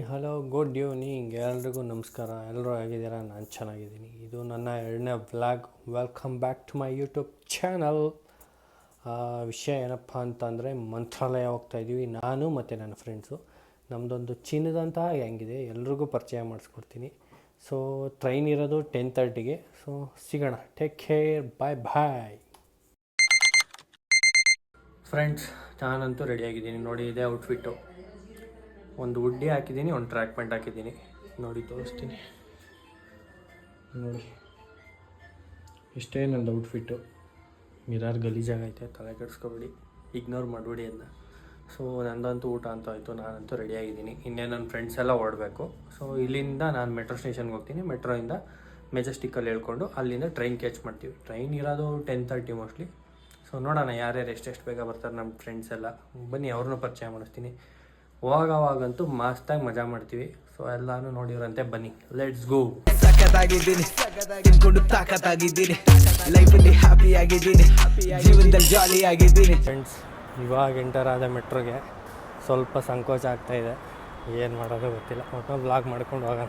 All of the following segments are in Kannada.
Hello, good evening. ಎಲ್ರಿಗೂ ನಮಸ್ಕಾರ. ಎಲ್ಲರೂ ಆಗಿದ್ದೀರಾ? ನಾನು ಚೆನ್ನಾಗಿದ್ದೀನಿ. ಇದು ನನ್ನ 2ನೇ vlog. Welcome back to my YouTube channel. ವಿಷಯ ಏನಪ್ಪ ಅಂತಂದರೆ, ಮಂತ್ರಾಲಯ ಹೋಗ್ತಾಯಿದ್ದೀವಿ ನಾನು ಮತ್ತು ನನ್ನ ಫ್ರೆಂಡ್ಸು. ನಮ್ಮದೊಂದು ಚಿನ್ನದಂತಹ ಹೆಂಗಿದೆ, ಎಲ್ರಿಗೂ ಪರಿಚಯ ಮಾಡಿಸ್ಕೊಡ್ತೀನಿ. ಸೊ ಟ್ರೈನ್ ಇರೋದು 10:30ಗೆ. ಸೊ ಸಿಗೋಣ. Take care. Bye bye friends. ನಾನಂತೂ ರೆಡಿಯಾಗಿದ್ದೀನಿ. ನೋಡಿ, ಇದೇ ಔಟ್ಫಿಟ್ಟು. ಒಂದು ಹುಡ್ಡಿ ಹಾಕಿದ್ದೀನಿ, ಒಂದು ಟ್ರ್ಯಾಕ್ ಪ್ಯಾಂಟ್ ಹಾಕಿದ್ದೀನಿ. ನೋಡಿ, ತೋರಿಸ್ತೀನಿ. ನೋಡಿ, ಇಷ್ಟೇ ನಂದು ಔಟ್ಫಿಟ್ಟು. ಮಿರಾರ್ ಗಲೀಜಾಗೈತೆ, ತಲೆ ಕೆಡಿಸ್ಕೊಬೇಡಿ, ಇಗ್ನೋರ್ ಮಾಡಬೇಡಿ ಅದನ್ನ. ಸೊ ನಂದಂತೂ ಊಟ ಅಂತ ಆಯಿತು. ನಾನಂತೂ ರೆಡಿಯಾಗಿದ್ದೀನಿ. ಇನ್ನೇ ನನ್ನ ಫ್ರೆಂಡ್ಸ್ ಎಲ್ಲ ಓಡಬೇಕು. ಸೊ ಇಲ್ಲಿಂದ ನಾನು ಮೆಟ್ರೋ ಸ್ಟೇಷನ್ಗೆ ಹೋಗ್ತೀನಿ. ಮೆಟ್ರೋಯಿಂದ ಮೆಜೆಸ್ಟಿಕ್ಕಲ್ಲಿ ಹೇಳ್ಕೊಂಡು ಅಲ್ಲಿಂದ ಟ್ರೈನ್ ಕ್ಯಾಚ್ ಮಾಡ್ತೀವಿ. ಟ್ರೈನ್ ಇರೋದು 10:30 ಮೋಸ್ಟ್ಲಿ. ಸೊ ನೋಡೋಣ ಯಾರ್ಯಾರು ಎಷ್ಟೆಷ್ಟು ಬೇಗ ಬರ್ತಾರೆ ನಮ್ಮ ಫ್ರೆಂಡ್ಸ್ ಎಲ್ಲ. ಬನ್ನಿ, ಅವ್ರನ್ನೂ ಪರಿಚಯ ಮಾಡಿಸ್ತೀನಿ. ಹೋಗೋವಾಗಂತೂ ಮಸ್ತಾಗಿ ಮಜಾ ಮಾಡ್ತೀವಿ. ಸೊ ಎಲ್ಲಾನು ನೋಡಿರಂತೆ, ಬನ್ನಿ, ಲೆಟ್ಸ್ ಗೋ. ಫ್ರೆಂಡ್ಸ್, ಇವಾಗ ಎಂಟರ್ ಆದ ಮೆಟ್ರೋಗೆ. ಸ್ವಲ್ಪ ಸಂಕೋಚ ಆಗ್ತಾಯಿದೆ, ಏನು ಮಾಡೋದು ಗೊತ್ತಿಲ್ಲ. ಒಟ್ಟು ಬ್ಲಾಗ್ ಮಾಡ್ಕೊಂಡು ಹೋಗೋಣ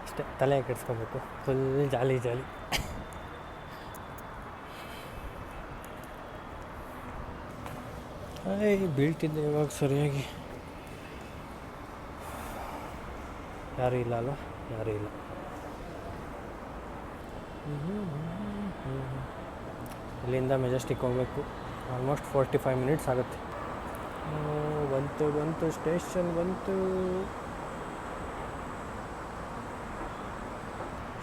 ಅಷ್ಟೇ. ತಲೆ ಕೆಡಿಸ್ಕೊಬೇಕು. ಫುಲ್ ಜಾಲಿ ಜಾಲಿ. ಬೀಳ್ತಿದ್ದೆ ಇವಾಗ ಸರಿಯಾಗಿ. ಯಾರೂ ಇಲ್ಲ ಅಲ್ವಾ? ಯಾರೂ ಇಲ್ಲ. ಇಲ್ಲಿಂದ ಮೆಜೆಸ್ಟಿಕ್ ಹೋಗಬೇಕು. ಆಲ್ಮೋಸ್ಟ್ 45 ಮಿನಿಟ್ಸ್ ಆಗುತ್ತೆ. ಬಂತು ಸ್ಟೇಷನ್ ಬಂತು.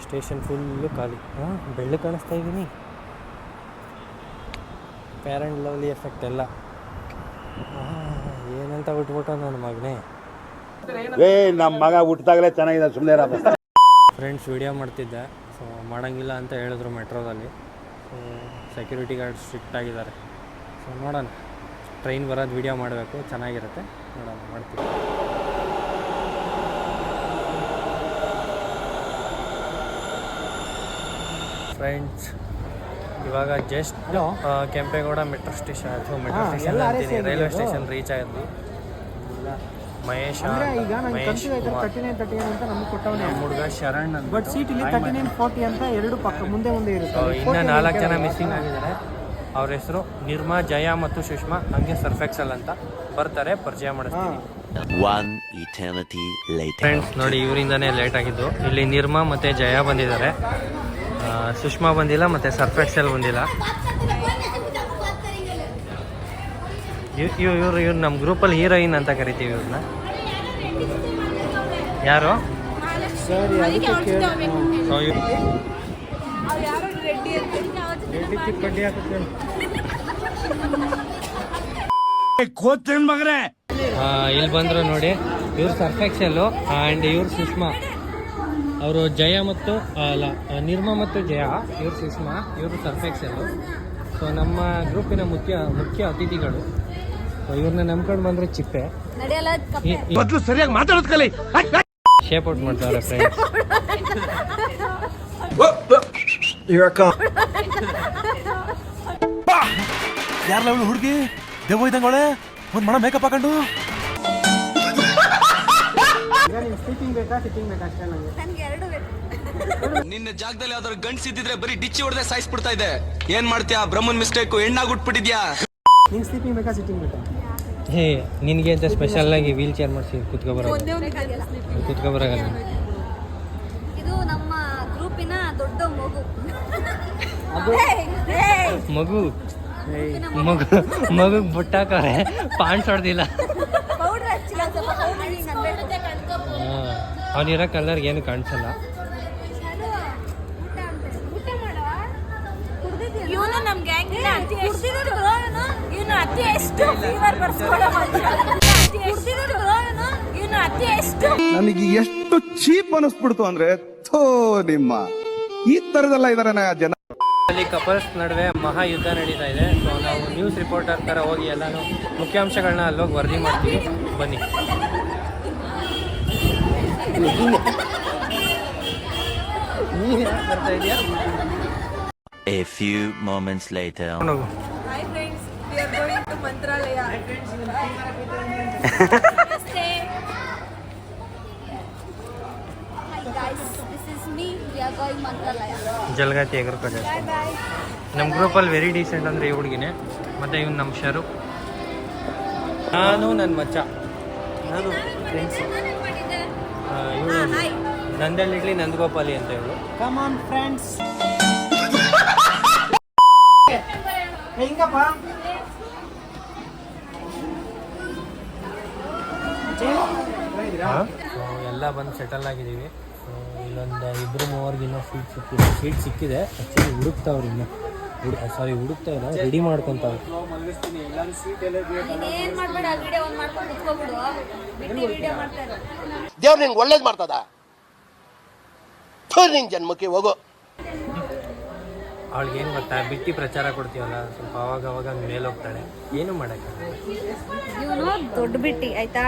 ಸ್ಟೇಷನ್ ಫುಲ್ಲು ಖಾಲಿ. ಬೆಳ್ಳು ಕಾಣಿಸ್ತಾ ಇದ್ದೀನಿ. ಫೇರ್ ಆ್ಯಂಡ್ ಲವ್ಲಿ ಎಫೆಕ್ಟ್ ಎಲ್ಲ. ಏನಂತ ಬಿಟ್ಬಿಟ್ಟು ನನ್ನ ಮಗನೇ. ನಮ್ಮ ಮಗ ಹುಟ್ಟಿದಾಗಲೇ ಚೆನ್ನಾಗಿದೆ, ಸುಮ್ಮನೆ ಫ್ರೆಂಡ್ಸ್ ವಿಡಿಯೋ ಮಾಡ್ತಿದ್ದೆ. ಸೊ ಮಾಡೋಂಗಿಲ್ಲ ಅಂತ ಹೇಳಿದ್ರು ಮೆಟ್ರೋದಲ್ಲಿ. ಸೊ ಸೆಕ್ಯೂರಿಟಿ ಗಾರ್ಡ್ ಸ್ಟ್ರಿಕ್ಟ್ ಆಗಿದ್ದಾರೆ. ಸೊ ನೋಡೋಣ, ಟ್ರೈನ್ ಬರೋದು ವಿಡಿಯೋ ಮಾಡಬೇಕು, ಚೆನ್ನಾಗಿರುತ್ತೆ. ನೋಡೋಣ, ಮಾಡ್ತೀವಿ. ಫ್ರೆಂಡ್ಸ್, ಇವಾಗ ಜಸ್ಟ್ ಕೆಂಪೇಗೌಡ ಮೆಟ್ರೋ ಸ್ಟೇಷನ್ ಅಥವಾ ಮೆಟ್ರೋ ಸ್ಟೇಷನ್ ಅಂತೀನಿ, ರೈಲ್ವೆ ಸ್ಟೇಷನ್ ರೀಚ್ ಆದ್ವಿ. ಮಹೇಶ್ ಹುಡುಗ ಶರಣ್ ಅಂತ. ಬಟ್ ಸೀಟ್ ಇಲ್ಲಿ 39-40 ಅಂತ ಎರಡು ಪಕ್ಕ ಮುಂದೆ ಇರುತ್ತೆ. ಇನ್ನು 4 ಜನ ಮಿಸ್ಸಿಂಗ್ ಆಗಿದ್ದಾರೆ. ಅವ್ರ ಹೆಸರು ನಿರ್ಮಾ, ಜಯ ಮತ್ತು ಸುಷ್ಮಾ. ಹಂಗೆ ಸರ್ಫೆಕ್ಸಲ್ ಅಂತ ಬರ್ತಾರೆ, ಪರಿಚಯ ಮಾಡಿಸ್ತೀನಿ. ಫ್ರೆಂಡ್ಸ್ ನೋಡಿ, ಇವರಿಂದನೇ ಲೇಟ್ ಆಗಿದ್ದು. ಇಲ್ಲಿ ನಿರ್ಮಾ ಮತ್ತು ಜಯ ಬಂದಿದ್ದಾರೆ, ಸುಷ್ಮಾ ಬಂದಿಲ್ಲ, ಮತ್ತು ಸರ್ಫೆಕ್ಸಲ್ ಬಂದಿಲ್ಲ. ಇವ್ರು ನಮ್ಮ ಗ್ರೂಪಲ್ಲಿ ಹೀರೋಯಿನ್ ಅಂತ ಕರಿತೀವಿ ಇವ್ರನ್ನ. ಯಾರು? ಇಲ್ಲಿ ಬಂದ್ರು ನೋಡಿ, ಇವ್ರು ಸರ್ಫೆಕ್ಸಲ್ಲು ಆ್ಯಂಡ್ ಇವ್ರು ಸುಷ್ಮಾ. ಅವರು ಜಯ ಮತ್ತು ನಿರ್ಮಾ ಮತ್ತು ಜಯ, ಇವ್ರು ಸುಷ್ಮಾ, ಇವರು ಸರ್ಫೆಕ್ಸಲ್ಲು. ಸೊ ನಮ್ಮ ಗ್ರೂಪಿನ ಮುಖ್ಯ ಅತಿಥಿಗಳು. ಇವ್ರನ್ನ ನಂಬ್ಕೊಂಡು ಬಂದ್ರೆ ಚಿಪ್ಪೆ. ಸರಿಯಾಗಿ ಮಾತಾಡೋದು ಕಲಿ. ಶೇಪ್ ಔಟ್ ಮಾಡ್ತಾರೆ ಫ್ರೆಂಡ್ಸ್. ಯಾರಲ್ಲ ಅವಳು ಹುಡುಗಿ? ದೇವ ಇದ್ದಂಗೆ ಒಂದು ಮಣ ಮೇಕಪ್ ಹಾಕೊಂಡು. ನಿನ್ನ ಜಾಗದಲ್ಲಿ ಯಾವ್ದಾದ್ರು ಗಂಡ್ಸಿದ್ರೆ ಬರೀ ಡಿಚ್ಚಿ ಹೊಡೆದೇ ಸಾಯಿಸ್ಬಿಡ್ತಾ ಇದೆ. ಏನ್ ಮಾಡ್ತೀಯಾ? ಬ್ರಹ್ಮನ್ ಮಿಸ್ಟೇಕ್, ಹೆಣ್ಣಾಗ್ಬಿಟ್ಬಿಟ್ಟಿದ್ಯಾ. ಸ್ಲೀಪಿಂಗ್ ಬೇಕಾ ಸಿಟ್ಟಿಂಗ್ ಬೇಕಾ? ಹೇ, ನಿನಗೆ ಅಂತ ಸ್ಪೆಷಲ್ ಆಗಿ ವೀಲ್ ಚೇರ್ ಮಾಡಿಸಿ ಕುತ್ಕೊಬರಾಗಲ್ಲ. ಇದು ನಮ್ಮ ಗ್ರೂಪಿನ ದೊಡ್ಡ ಮಗು. ಮಗು ಬುಟ್ಟಾಕವ್ರೆ, ಪಾಂಡ್ಸ್ ಹೊಡೆದಿಲ್ಲ. ಅವನಿರೋ ಕಲರ್ಗೆ ಏನು ಕಾಣಿಸಲ್ಲ. ನನಗೆ ಎಷ್ಟು ಚೀಪ್ ಅನಿಸ್ಬಿಡ್ತು ಅಂದ್ರೆ, ಥೋ ನಿಮ್ಮ ಈ ತರದೆಲ್ಲ ಇದಾರೆ ಜನ. ಅಲ್ಲಿ ಕಪಲ್ಸ್ ನಡುವೆ ಮಹಾ ಯುದ್ಧ ನಡೀತಾ ಇದೆ. ಸೊ ನಾವು ನ್ಯೂಸ್ ರಿಪೋರ್ಟರ್ ಥರ ಹೋಗಿ ಎಲ್ಲಾನು ಮುಖ್ಯಾಂಶಗಳನ್ನ ಅಲ್ಲೋಗಿ ವರದಿ ಮಾಡ್ತೀವಿ. ಬನ್ನಿ. ಬರ್ತಾ ಇದೆಯಾ? A few moments later. Hi friends, we are going to Mantralaya. guys, this is me. We are going Mantralaya. ಜಲಗಾತಿ ಅಗ್ರಿಕಲ್ಚರ್. Bye bye. ನಮ್ಮ ಗ್ರೂಪಲ್ಲಿ ವೆರಿ ಡೀಸೆಂಟ್ ಅಂದರೆ ಈ ಹುಡುಗಿನೇ, ಮತ್ತು ಇವ್ನು ನಮ್ಮ ಶರು, ನಾನು ನನ್ನ ಮಚ್ಚ, ನಾನು ಫ್ರೆಂಡ್ಸ್. ಇವಳು Hi. ನಂದಳ್ಳಿ ನಂದಗೋಪಾಲಿ ಅಂತ ಇವಳು. Come on friends. ಹೆಂಗಪ್ಪ ಎಲ್ಲ ಬಂದು ಸೆಟಲ್ ಆಗಿದ್ದೀವಿ. ಇಲ್ಲೊಂದು 2-3 ಇನ್ನೂ ಸೀಟ್ ಸಿಕ್ಕಿದೆ. ಆ್ಯಕ್ಚುಲಿ ಹುಡುಕ್ತಾವ್ರು ಇನ್ನೂ ಹುಡುಕ್ತಾ ಇಲ್ಲ, ರೆಡಿ ಮಾಡ್ಕೊತಾವ್ರು. ಏನ್ ಮಾಡ್ಬೇಡ, ವಿಡಿಯೋ ಆನ್ ಮಾಡ್ಕೊಂಡು ಕುತ್ಕೋಬಿಡು. ಬಿಟ್ಟು ವಿಡಿಯೋ ಮಾಡ್ತಾ ಇರೋ. ದೇವ್ರು ನಿಂಗೆ ಒಳ್ಳೇದು ಮಾಡ್ತದ, ನಿನ್ ಜನ್ಮಕ್ಕೆ ಹೋಗೋ. ಅವಳಿಗೆ ಏನು ಗೊತ್ತಾ, ಬಿಟ್ಟು ಪ್ರಚಾರ ಕೊಡ್ತೀವಲ್ಲ, ಸ್ವಲ್ಪ ಅವಾಗ ಮೇಲೆ ಹೋಗ್ತಾಳೆ. ಏನು ಮಾಡೋಕ್ಕಾಗಲ್ಲ, ಇವನು ದೊಡ್ಡ ಬಿಟ್ಟಿ ಆಯ್ತಾ.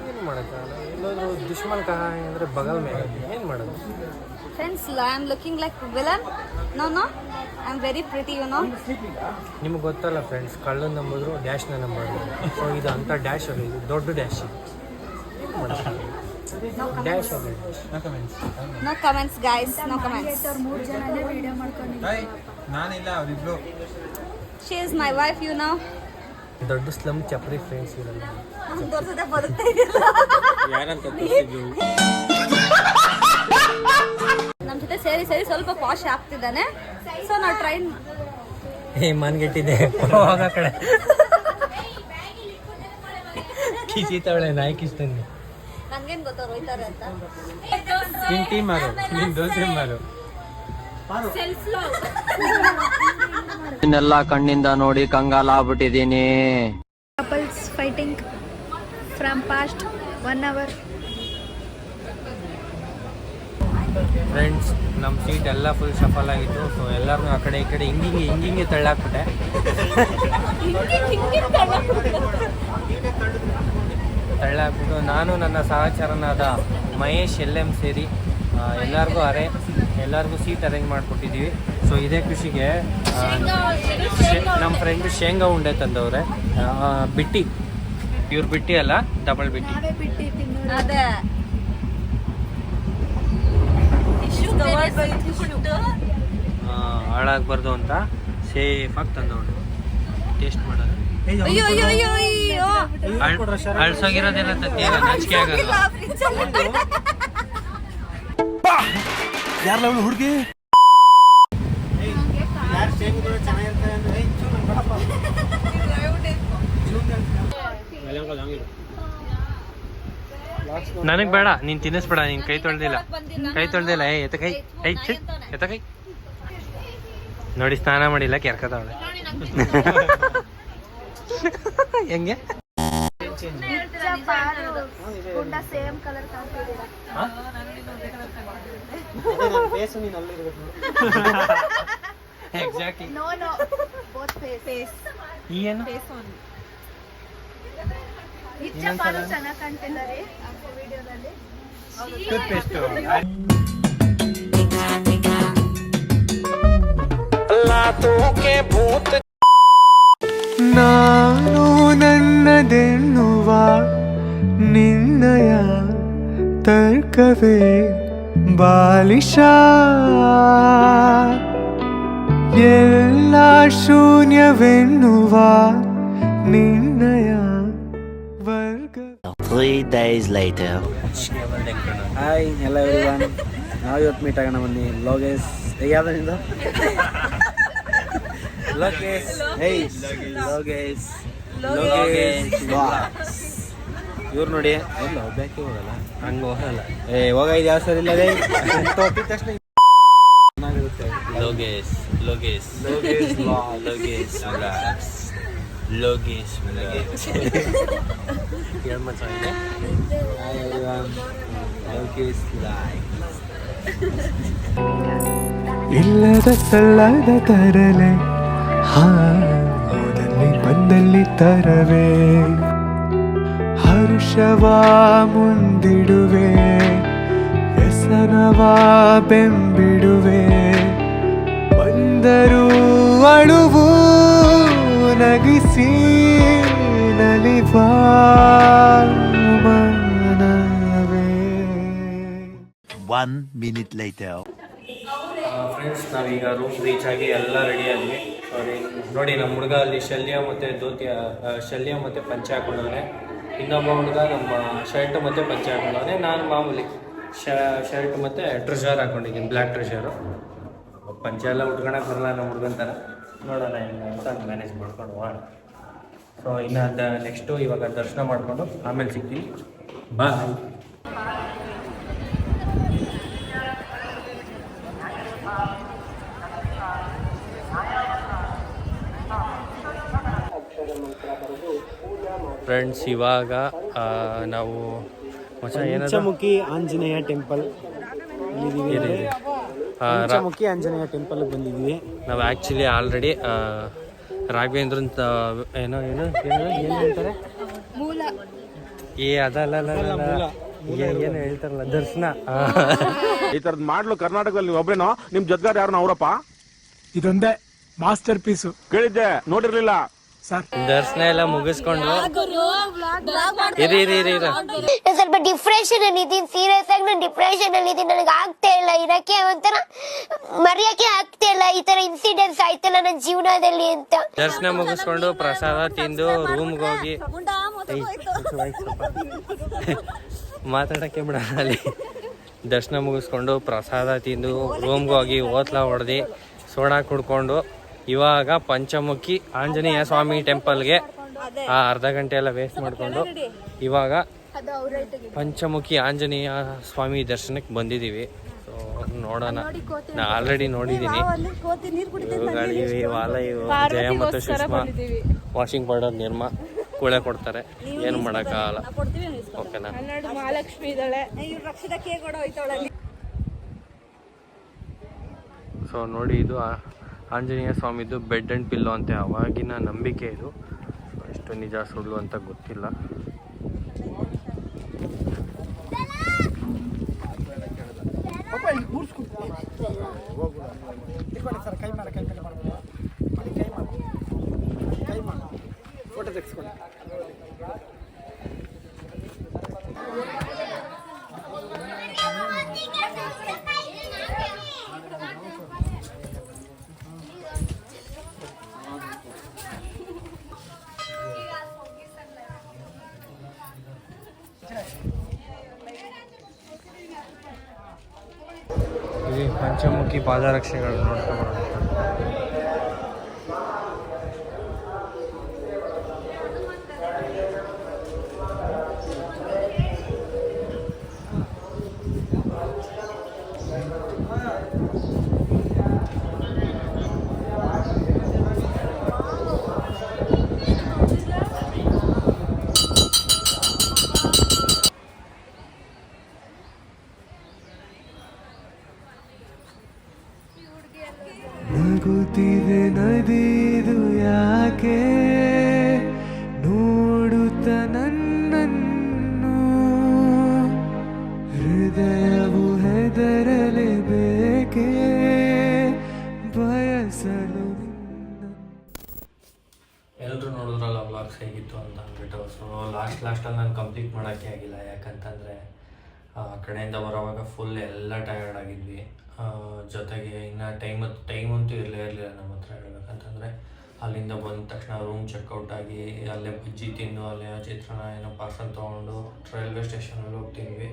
ಏನು ಮಾಡೋಕ್ಕಾಗಲ್ಲ. ಎಲ್ಲಾದ್ರೂ ದುಶ್ಮನ್ ಕಹ ಅಂದರೆ ಬಗಲ್ ಮೇಲೆ ಏನು ಮಾಡೋದು. Friends, I am looking like villain. No, I am very pretty, you know. ನಿಮ್ಗೆ ಗೊತ್ತಲ್ಲ ಫ್ರೆಂಡ್ಸ್, ಕಳ್ಳನ ನಂಬಿದ್ರು ಡ್ಯಾಶ್ನ ನಂಬೋದು. ಸೊ ಇದು ಅಂಥ ಡ್ಯಾಶ್ ಅಲ್ಲ, ಇದು ದೊಡ್ಡ ಡ್ಯಾಶ್. ಡ್ಯಾಶ್ ಅಲ್ಲ. No comments, guys. No comments. ನಾನಿಲ್ಲ, ಅವರಿಬ್ರು. She is my wife, you know. ದೊಡ್ಡ ಸ್ಲಮ್ ಚಪ್ರಿ ಫ್ರೆಂಡ್ಸ್ ಇರಲ್ಲ. ತೋರ್ಸದೆ ಬದುಕ್ತಾ ಇದೆಯಲ್ಲ. ಯಾರಂತ ತೋರಿಸಿದ್ವಿ. ನಮ್ಮ ಜೊತೆ ಸೇರಿ ಸ್ವಲ್ಪ ಪಾಶ್ ಆಗ್ತಿದ್ದಾನೆ. ಸೊ ನಾವು ಟ್ರೈನ್ ಮನ್ಗೆಟ್ಟಿದೆ ಹೋಗ ಕಡೆ ಕಿಸಿತವಳೆ ನಾಯಿ ಕಿಸ್ತಂಗೆ. ನನ್ಗೇನ್ ಗೊತ್ತವ್ರು ಹೋಯ್ತಾರೆ ಅಂತ. ನಿನ್ ಟೀಮ್ ಮಾರು, ನಿನ್ ದೋಸೆ ಮಾರು. ಇನ್ನೆಲ್ಲ ಕಣ್ಣಿಂದ ನೋಡಿ ಕಂಗಾಲಾಗ್ಬಿಟ್ಟಿದೀನಿ. Couples fighting from past 1 hour. Friends, ನಮ್ಮ ಸೀಟ್ ಎಲ್ಲ ಫುಲ್ ಶಫಲ್ ಆಗಿತ್ತು. ಸೊ ಎಲ್ಲರೂ ಆ ಕಡೆ ಈ ಕಡೆ ಹಿಂಗಿಂಗೆ ತಳ್ಳಾಕ್ಬಿಟ್ಟೆ. ತಳ್ಳಾಕ್ಬಿಟ್ಟು ನಾನು ನನ್ನ ಸಹಚರನಾದ ಮಹೇಶ್ LM ಸೇರಿ ಎಲ್ಲರಿಗೂ ಸೀಟ್ ಅರೇಂಜ್ ಮಾಡಿಕೊಟ್ಟಿದ್ದೀವಿ. ಸೊ ಇದೇ ಖುಷಿಗೆ ನಮ್ಮ ಫ್ರೆಂಡ್ ಶೇಂಗಾ ಉಂಡೆ ತಂದವ್ರೆ. ಬಿಟ್ಟಿ, ಇವ್ರು ಬಿಟ್ಟಿ ಅಲ್ಲ, ಡಬಲ್ ಬಿಟ್ಟಿ. ಅದೇ ಹಾಳಾಗಬಾರ್ದು ಅಂತ ಸೇಫಾಗಿ ತಂದವಳು. ಟೇಸ್ಟ್ ಮಾಡೋದು. ಅಯ್ಯೋ ಅಯ್ಯೋ ಅಯ್ಯೋ ಅಯ್ಯೋ. ಅಳ್ಸೋಗಿರೋದೆಲ್ಲ ತತ್ತೀರ, ನಾಚಿಕೆ ಆಗಲ್ಲ. ಯಾರಲ್ಲ ಅವಳು ಹುಡುಗಿ? ನನಗೆ ಬೇಡ, ನೀನು ತಿನ್ನಿಸ್ಬೇಡ. ನೀನು ಕೈ ತೊಳ್ದಿಲ್ಲ. ಎತ್ತ ಕೈ ನೋಡಿ, ಸ್ನಾನ ಮಾಡಿಲ್ಲ, ಕೆರ್ಕತಾವಳೆ. ಹೆಂಗೆ ಸೇಮ್ ಕಲರ್ ಕಾಣ್ತಿದ್ದೀರಾ. ಎಕ್ಸಾಕ್ಟ್ಲಿ. ನೋ ಬೋತ್ ಫೇಸ್ ಏನು ಚೆನ್ನಾಗಿ ಕಾಣ್ತಿದ್ದಾರೆ ವಿಡಿಯೋದಲ್ಲಿ. ಟೂತ್ಪೇಸ್ಟ್. ನಾನು ನನ್ನದೆನ್ನುವ ನಿನ್ನಯ ತರ್ಕವೇ ಬಾಲಿಶ, ಎಲ್ಲ ಶೂನ್ಯವೆನ್ನುವ ನಿನ್ನಯ ವರ್ಗ. 3 days later. ಹಾಯ್ ಎಲ್ಲ ಎವ್ರಿವನ್, ನಾವು ಇವತ್ತು ಮೀಟ್ ಆಗೋಣ ಬನ್ನಿ. ಲೋಗೇಶ್ ಯಾವ್ದರಿಂದ ಲೋಗೇಶ್ ಇವ್ರು ನೋಡಿ ಎಲ್ಲ ಒಬ್ಬಾಕಿ ಹೋಗಲ್ಲ, ಹಂಗೆ ಹೋಗಲ್ಲ. ಹೋಗ ಇದು ಯಾವ ಸರಿ ಇಲ್ಲ ತೋಪಿದ ತಕ್ಷಣ ಚೆನ್ನಾಗಿರುತ್ತೆ. ಲೋಗೇಶ್ ಏನು ಮಚ್ಚಾಗಿದೆ. ಇಲ್ಲದ ಸಲ್ಲದ ತರಲೆ ಹೋದಲ್ಲಿ ಬಂದಲ್ಲಿ ತರವೇ, ಹರ್ಷವ ಮುಂದಿಡುವೆ, ವ್ಯಸನವ ಬೆಂಬಿಡುವೆ, ಬಂದರೂ ಅಳುವು ನಗಿಸಿ ನಲಿವಾ 1 minute later. ಫ್ರೆಂಡ್ಸ್ ನಾವೀಗ ರೂಮ್ ರೀಚ್ ಆಗಿ ಎಲ್ಲ ರೆಡಿ ಆದ್ವಿ. ಸಾರಿ ನೋಡಿ, ನಮ್ಮ ಹುಡುಗ ಅಲ್ಲಿ ಶಲ್ಯ ಮತ್ತು ಪಂಚೆ ಹಾಕೊಂಡವನೆ. ಇನ್ನೊಬ್ಬ ಹುಡುಗ ನಮ್ಮ ಶರ್ಟ್ ಮತ್ತು ಪಂಚೆ ಹಾಕೊಂಡವನೆ. ನಾನು ಮಾಮೂಲಿ ಶರ್ಟ್ ಮತ್ತು ಟ್ರೆಷರ್ ಹಾಕೊಂಡಿದ್ದೀನಿ, ಬ್ಲ್ಯಾಕ್ ಟ್ರೆಷರು. ಪಂಚೆ ಎಲ್ಲ ಉಟ್ಕೊಳಕ್ಕೆ ಬರಲ್ಲ ನಮ್ಮ ಹುಡುಗಂತರ. ನೋಡೋಣ ಹೆಂಗೆ ಅಂತ ಮ್ಯಾನೇಜ್ ಮಾಡ್ಕೊಂಡು ಹೋಗೋಣ. ಸೊ ಇನ್ನು ನೆಕ್ಸ್ಟು ಇವಾಗ ದರ್ಶನ ಮಾಡಿಕೊಂಡು ಆಮೇಲೆ ಸಿಗ್ತೀವಿ. ಬಾಯ್. ಫ್ರೆಂಡ್ಸ್ ಇವಾಗ ನಾವು ಪಂಚಮುಖಿ ಆಂಜನೇಯ ಟೆಂಪಲ್ ಪಂಚಮುಖಿ ಆಂಜನೇಯ ಟೆಂಪಲ್ ಬಂದಿದ್ದೀವಿ. ನಾವು ಆ್ಯಕ್ಚುಲಿ ಆಲ್ರೆಡಿ ರಾಘವೇಂದ್ರನ್ ಏನು ಹೇಳ್ತಾರೆ ಅದಲ್ಲ ಏನು ಹೇಳ್ತಾರಲ್ಲ ದರ್ಶನ. ಈ ತರದ್ ಮಾಡ್ಲು ಕರ್ನಾಟಕದಲ್ಲಿ ನೀವು ಒಬ್ರೇನೋ, ನಿಮ್ ಜೊತೆಗಾರ ಯಾರು ಅವರಪ್ಪ? ಇದೊಂದೇ ಮಾಸ್ಟರ್ ಪೀಸು. ಕೇಳಿದ್ದೆ, ನೋಡಿರ್ಲಿಲ್ಲ. ದರ್ಶನ ಎಲ್ಲ ಮುಗಿಸ್ಕೊಂಡು ಇರಿ ಸ್ವಲ್ಪ ಡಿಪ್ರೆಷನ್ ಅಲ್ಲಿ ಇದೀನಿ, ಸೀರಿಯಸ್ ಆಗಿ ನಾನು ಡಿಪ್ರೆಷನ್ ಅಲ್ಲಿ ಇದೀನಿ. ನನಗೆ ಆಗ್ತಾ ಇಲ್ಲ ಇರಕ್ಕೆ, ಒಂಥರ ಮರೆಯಕ್ಕೆ ಆಗ್ತಾ ಇಲ್ಲ. ಈ ತರ ಇನ್ಸಿಡೆಂಟ್ಸ್ ಆಯ್ತಲ್ಲ ನನ್ನ ಜೀವನದಲ್ಲಿ ಅಂತ. ದರ್ಶನ ಮುಗಿಸ್ಕೊಂಡು ಪ್ರಸಾದ ತಿಂದು ರೂಮ್ಗೆ ಹೋಗಿ ಮಾತಾಡಕ್ಕೆ ಬಿಡ ಅಲ್ಲಿ. ದರ್ಶನ ಮುಗಿಸ್ಕೊಂಡು ಪ್ರಸಾದ ತಿಂದು ರೂಮ್ಗೆ ಹೋಗಿ ಓತ್ಲ ಹೊಡೆದು ಸೋಡಾ ಕುಡ್ಕೊಂಡು ಇವಾಗ ಪಂಚಮುಖಿ ಆಂಜನೇಯ ಸ್ವಾಮಿ ಟೆಂಪಲ್ಗೆ ಅರ್ಧ ಗಂಟೆ ಎಲ್ಲ ವೇಸ್ಟ್ ಮಾಡಿಕೊಂಡು ಇವಾಗ ಪಂಚಮುಖಿ ಆಂಜನೇಯ ಸ್ವಾಮಿ ದರ್ಶನಕ್ಕೆ ಬಂದಿದ್ದೀವಿ. ಸೊ ನೋಡೋಣ, ನಾ ಆಲ್ರೆಡಿ ನೋಡಿದ್ದೀನಿ. ವಾಲ ಇವು ಜಯ ಮತ್ತು ಸುಷ್ಮಾ ವಾಷಿಂಗ್ ಪೌಡರ್ ನಿರ್ಮಾ ಕೂಳೆ ಕೊಡ್ತಾರೆ, ಏನು ಮಾಡೋಕ್ಕಾಗಲ್ಲ. ಓಕೆನಾ? ಸೊ ನೋಡಿ, ಇದು ಆಂಜನೇಯ ಸ್ವಾಮಿದು ಬೆಡ್ ಆ್ಯಂಡ್ ಪಿಲ್ಲೋ ಅಂತೆ ಅವಾಗಿನ ನಂಬಿಕೆ ಇದು. ಎಷ್ಟು ನಿಜ ಸುಳ್ಳು ಅಂತ ಗೊತ್ತಿಲ್ಲ. ಇಲ್ಲಿ ಪಂಚಮುಖಿ ಪಾದರಕ್ಷೆಗಳು ನೋಡ್ಕೊಬರೋಣ. ನಗುತ್ತಿದೆ ನದಿದು ಯಾಕೆ ನೋಡುತ್ತ ನನ್ನನ್ನು, ಹೃದಯವು ಹೆದರಲೇಬೇಕೆ ಬಯಸಲು. ಎಲ್ಲರೂ ನೋಡಿದ್ರಲ್ಲ ವ್ಲಾಗ್ಸ್ ಹೇಗಿತ್ತು ಅಂತ ಅಂದ್ಬಿಟ್ಟು. ಸೊ ಲಾಸ್ಟಲ್ಲಿ ನಾನು ಕಂಪ್ಲೀಟ್ ಮಾಡೋಕ್ಕೆ ಆಗಿಲ್ಲ, ಯಾಕಂತಂದರೆ ಆ ಕಡೆಯಿಂದ ಬರೋವಾಗ ಫುಲ್ ಎಲ್ಲ ಟಯರ್ಡ್ ಆಗಿದ್ವಿ. ಜೊತೆಗೆ ಇನ್ನು ಟೈಮ್ ಅಂತೂ ಇರಲಿಲ್ಲ ನಮ್ಮ ಹತ್ರ ಹೇಳ್ಬೇಕಂತಂದರೆ. ಅಲ್ಲಿಂದ ಬಂದ ತಕ್ಷಣ ರೂಮ್ ಚೆಕ್ಔಟ್ ಆಗಿ ಅಲ್ಲೇ ಬಜ್ಜಿ ತಿಂದು ಅಲ್ಲೇ ಚಿತ್ರಾನ್ನ ಏನೋ ಪಾರ್ಸಲ್ ತೊಗೊಂಡು ರೈಲ್ವೆ ಸ್ಟೇಷನಲ್ಲಿ ಹೋಗ್ತಿದ್ವಿ.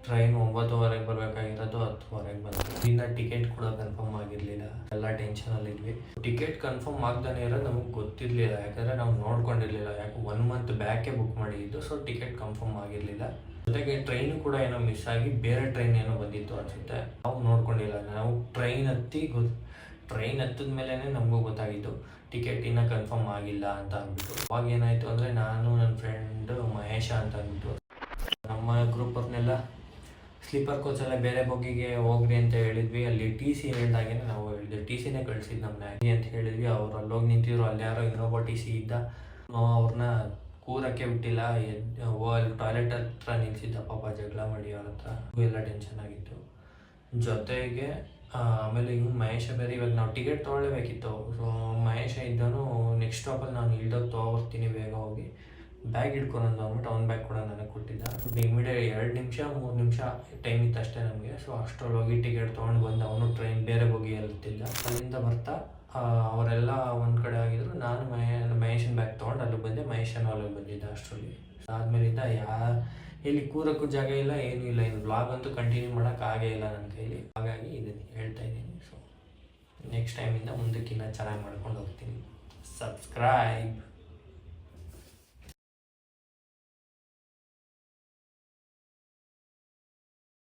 ಟ್ರೈನ್ 9:30 ಬರಬೇಕಾಗಿರೋದು 10:00 ಬಂತು. ಇನ್ನು ಟಿಕೆಟ್ ಕೂಡ ಕನ್ಫರ್ಮ್ ಆಗಿರಲಿಲ್ಲ, ಎಲ್ಲ ಟೆನ್ಷನಲ್ಲಿದ್ವಿ. ಟಿಕೆಟ್ ಕನ್ಫರ್ಮ್ ಆಗ್ತಾನೆ ಇರೋದು ನಮಗೆ ಗೊತ್ತಿರಲಿಲ್ಲ, ಯಾಕಂದರೆ ನಾವು ನೋಡ್ಕೊಂಡಿರಲಿಲ್ಲ. ಯಾಕೆ 1 ಮಂತ್ ಬ್ಯಾಕೆ ಬುಕ್ ಮಾಡಿದ್ದು. ಸೊ ಟಿಕೆಟ್ ಕನ್ಫರ್ಮ್ ಆಗಿರಲಿಲ್ಲ. ಜೊತೆಗೆ ಟ್ರೈನು ಕೂಡ ಏನೋ ಮಿಸ್ ಆಗಿ ಬೇರೆ ಟ್ರೈನ್ ಏನೋ ಬಂದಿತ್ತು ಅನಿಸುತ್ತೆ, ನಾವು ನೋಡ್ಕೊಂಡಿಲ್ಲ. ನಾವು ಟ್ರೈನ್ ಹತ್ತಿದ ಮೇಲೇ ನಮಗೂ ಗೊತ್ತಾಗಿತ್ತು ಟಿಕೆಟ್ ಇನ್ನೂ ಕನ್ಫರ್ಮ್ ಆಗಿಲ್ಲ ಅಂತ ಅಂದ್ಬಿಟ್ಟು. ಅವಾಗ ಏನಾಯಿತು ಅಂದರೆ, ನಾನು ನನ್ನ ಫ್ರೆಂಡು ಮಹೇಶ ಅಂತ ಅಂದ್ಬಿಟ್ಟು ನಮ್ಮ ಗ್ರೂಪ್ ಅವ್ರನ್ನೆಲ್ಲ ಸ್ಲೀಪರ್ ಕೋಚಲ್ಲೇ ಬೇರೆ ಬಗ್ಗಿಗೆ ಹೋಗ್ರಿ ಅಂತ ಹೇಳಿದ್ವಿ. ಅಲ್ಲಿ ಟಿ ಸಿ ಹೇಳಿದಾಗೇ ನಾವು ಹೇಳಿದ್ವಿ, ಟಿ ಸಿನೇ ಕಳಿಸಿದ್ದು ನಮ್ಮನ್ನ ಅಂತ ಹೇಳಿದ್ವಿ. ಅವ್ರು ಅಲ್ಲೋಗಿ ನಿಂತಿದ್ರು. ಅಲ್ಲಿ ಯಾರೋ ಇನ್ನೊಬ್ಬ ಟಿ ಸಿ ಇದ್ದ, ಅವ್ರನ್ನ ಕೂರಕ್ಕೆ ಬಿಟ್ಟಿಲ್ಲ. ಅಲ್ಲಿ ಟಾಯ್ಲೆಟ್ ಹತ್ರ ನಿಲ್ಸಿದ್ದ, ಪಾಪ ಜಗಳ ಮಾಡಿ ಅವ್ರ ಹತ್ರ. ಎಲ್ಲ ಟೆನ್ಷನ್ ಆಗಿತ್ತು. ಜೊತೆಗೆ ಆಮೇಲೆ ಇವ್ನು ಮಹೇಶ ಬೇರೆ, ಇವಾಗ ನಾವು ಟಿಕೆಟ್ ತೊಗೊಳ್ಳೇಬೇಕಿತ್ತು. ಸೊ ಮಹೇಶ ಇದ್ದನು ನೆಕ್ಸ್ಟ್ ಸ್ಟಾಪಲ್ಲಿ ನಾನು ಇಳ್ದೋಗಿ ತೊಗೊಬರ್ತೀನಿ ಬೇಗ ಹೋಗಿ ಬ್ಯಾಗ್ ಹಿಡ್ಕೊಂಡು ಅಂದ್ಬಿಟ್ಟು ಅವ್ನ ಬ್ಯಾಗ್ ಕೂಡ ನನಗೆ ಕೊಟ್ಟಿದ್ದ. ಇಮಿಡಿಯೇಟ್ 2 ನಿಮಿಷ 3 ನಿಮಿಷ ಟೈಮ್ ಇತ್ತು ಅಷ್ಟೇ ನಮಗೆ. ಸೊ ಅಷ್ಟರಲ್ಲಿ ಹೋಗಿ ಟಿಕೆಟ್ ತೊಗೊಂಡು ಬಂದು ಅವನು ಟ್ರೈನ್ ಬೇರೆ ಬೋಗಿಯಲ್ಲಿತ್ತಿದ್ದ. ಅಲ್ಲಿಂದ ಬರ್ತಾ ಅವರೆಲ್ಲ ಒಂದು ಕಡೆ ಆಗಿದ್ರು. ನಾನು ಮಹೇಶನ ಬ್ಯಾಗ್ ತೊಗೊಂಡು ಅಲ್ಲಿಗೆ ಬಂದೆ, ಮಹೇಶನ ಅಲ್ಲಿಗೆ ಬಂದಿದ್ದೆ ಅಷ್ಟರಲ್ಲಿ. ಆದಮೇಲಿಂದ ಇಲ್ಲಿ ಕೂರಕ್ಕೂ ಜಾಗ ಇಲ್ಲ, ಏನೂ ಇಲ್ಲ. ಇನ್ನು ಬ್ಲಾಗ್ ಅಂತೂ ಕಂಟಿನ್ಯೂ ಮಾಡೋಕ್ಕಾಗೇ ಇಲ್ಲ ನನ್ನ ಕೈಲಿ. ಹಾಗಾಗಿ ಇದನ್ನು ಹೇಳ್ತಾ ಇದ್ದೀನಿ. ಸೊ ನೆಕ್ಸ್ಟ್ ಟೈಮಿಂದ ಮುಂದಕ್ಕಿನ್ನ ಚೆನ್ನಾಗಿ ಮಾಡ್ಕೊಂಡು ಹೋಗ್ತೀನಿ. ಸಬ್ಸ್ಕ್ರೈಬ್.